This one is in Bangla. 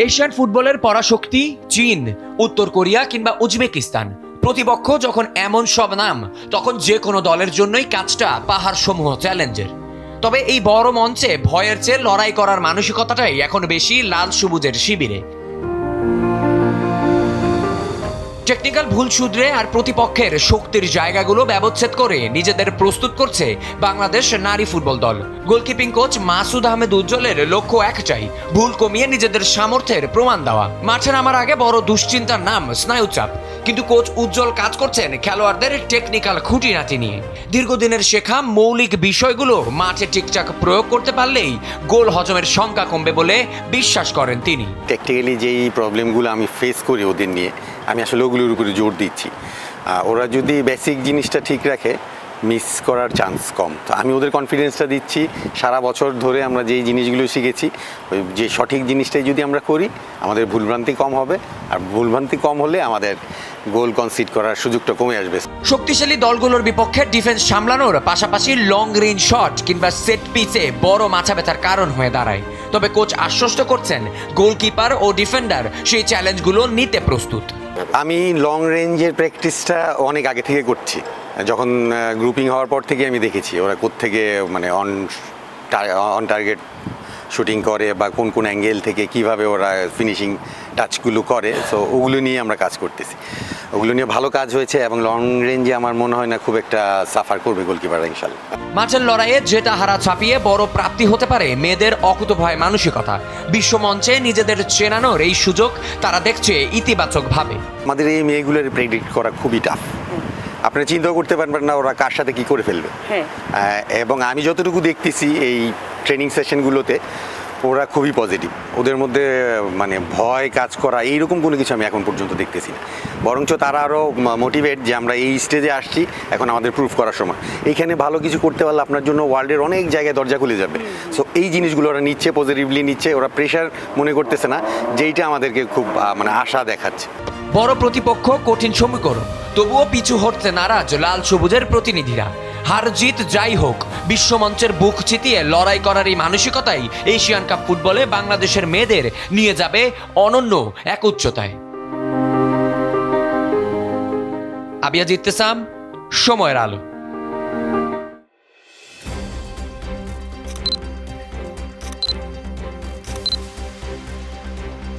এশিয়ান ফুটবলের পরাশক্তি চীন, উত্তর কোরিয়া কিংবা উজবেকিস্তান প্রতিপক্ষ যখন এমন সব নাম, তখন যে কোনো দলের জন্যই কাজটা পাহাড় সমূহ চ্যালেঞ্জের। তবে এই বড় মঞ্চে ভয়ের চেয়ে লড়াই করার মানসিকতাটাই এখন বেশি লাল সবুজের শিবিরে। টেকনিক্যাল ভুল শুধরে আর প্রতিপক্ষের শক্তির জায়গাগুলো ব্যবচ্ছেদ করে নিজেদের প্রস্তুত করছে বাংলাদেশ নারী ফুটবল দল। গোলকিপিং কোচ মাসুদ আহমেদ উজ্জ্বলের লক্ষ্য একটাই, ভুল কমিয়ে নিজেদের সামর্থ্যের প্রমাণ দেওয়া। মাঠে নামার আগে বড় দুশ্চিন্তার নাম স্নায়ুচাপ, কিন্তু কোচ উজ্জ্বল কাজ করছেন খেলোয়াড়দের টেকনিক্যাল খুঁটিনাটি নিয়ে। দীর্ঘদিনের শেখা মৌলিক বিষয়গুলো মাঠে ঠিকঠাক প্রয়োগ করতে পারলেই গোল হজমের সংখ্যা কমবে বলে বিশ্বাস করেন তিনি। টেকনিক্যালি যেই প্রবলেমগুলো আমি ফেস করি ওদের নিয়ে, আমি আসলে ওগুলোর উপরে জোর দিচ্ছি। ওরা যদি বেসিক জিনিসটা ঠিক রাখে, মিস করার চান্স কম। তো আমি ওদের কনফিডেন্সটা দিচ্ছি। সারা বছর ধরে আমরা যেই জিনিসগুলো শিখেছি, ওই যে সঠিক জিনিসটাই যদি আমরা করি, আমাদের ভুলভ্রান্তি কম হবে, আর ভুলভ্রান্তি কম হলে আমাদের গোল কনসিড করার সুযোগটা কমে আসবে। শক্তিশালী দলগুলোর বিপক্ষে ডিফেন্স সামলানোর পাশাপাশি লং রেঞ্জ শট কিংবা সেট পিচে বড় মাথা ব্যথার কারণ হয়ে দাঁড়ায়। তবে কোচ আশ্বস্ত করছেন গোলকিপার ও ডিফেন্ডার সেই চ্যালেঞ্জগুলো নিতে প্রস্তুত। আমি লং রেঞ্জের প্র্যাকটিসটা অনেক আগে থেকে করছি। যখন গ্রুপিং হওয়ার পর থেকে আমি দেখেছি ওরা কোত্থেকে মানে অন টার্গেট শুটিং করে বা কোন কোন অ্যাঙ্গেল থেকে কিভাবে ওরা ফিনিশিং টাচগুলো করে। সো ওগুলো নিয়ে আমরা কাজ করতেছি, ওগুলো নিয়ে ভালো কাজ হয়েছে এবং লং রেঞ্জে আমার মনে হয় না খুব একটা সাফার করবে গোলকিপাররা ইনশাল্লাহ। মাঠের লড়াইয়ে জেতা হারা ছাপিয়ে বড় প্রাপ্তি হতে পারে মেয়েদের অকুতোভয় মানসিকতা। বিশ্বমঞ্চে নিজেদের চেনানোর এই সুযোগ তারা দেখছে ইতিবাচকভাবে। আমাদের এই মেয়েগুলোর প্রেডিক্ট করা খুবই টাফ। আপনারা চিন্তাও করতে পারবেন না ওরা কার সাথে কী করে ফেলবে। এবং আমি যতটুকু দেখতেছি এই ট্রেনিং সেশনগুলোতে, ওরা খুবই পজিটিভ। ওদের মধ্যে মানে ভয় কাজ করা এইরকম কোনো কিছু আমি এখন পর্যন্ত দেখতেছি না। বরঞ্চ তারা আরও মোটিভেট যে আমরা এই স্টেজে আসছি, এখন আমাদের প্রুফ করার সময়। এইখানে ভালো কিছু করতে পারলে আপনার জন্য ওয়ার্ল্ডের অনেক জায়গায় দরজা খুলে যাবে। সো এই জিনিসগুলো ওরা নিচ্ছে, পজিটিভলি নিচ্ছে। ওরা প্রেশার মনে করতেছে না, যেইটা আমাদেরকে খুব মানে আশা দেখাচ্ছে। বড় প্রতিপক্ষ, কঠিন সমীকরণ, তবুও পিছু হটতে নারাজ লাল সবুজের প্রতিনিধিরা। হার জিত যাই হোক, বিশ্বমঞ্চের বুক চিতিয়ে লড়াই করার এই মানসিকতাই এশিয়ান কাপ ফুটবলে বাংলাদেশের মেয়েদের নিয়ে যাবে অনন্য এক উচ্চতায়। আবিয়া জিত্তেসাম, সময়ের আলো।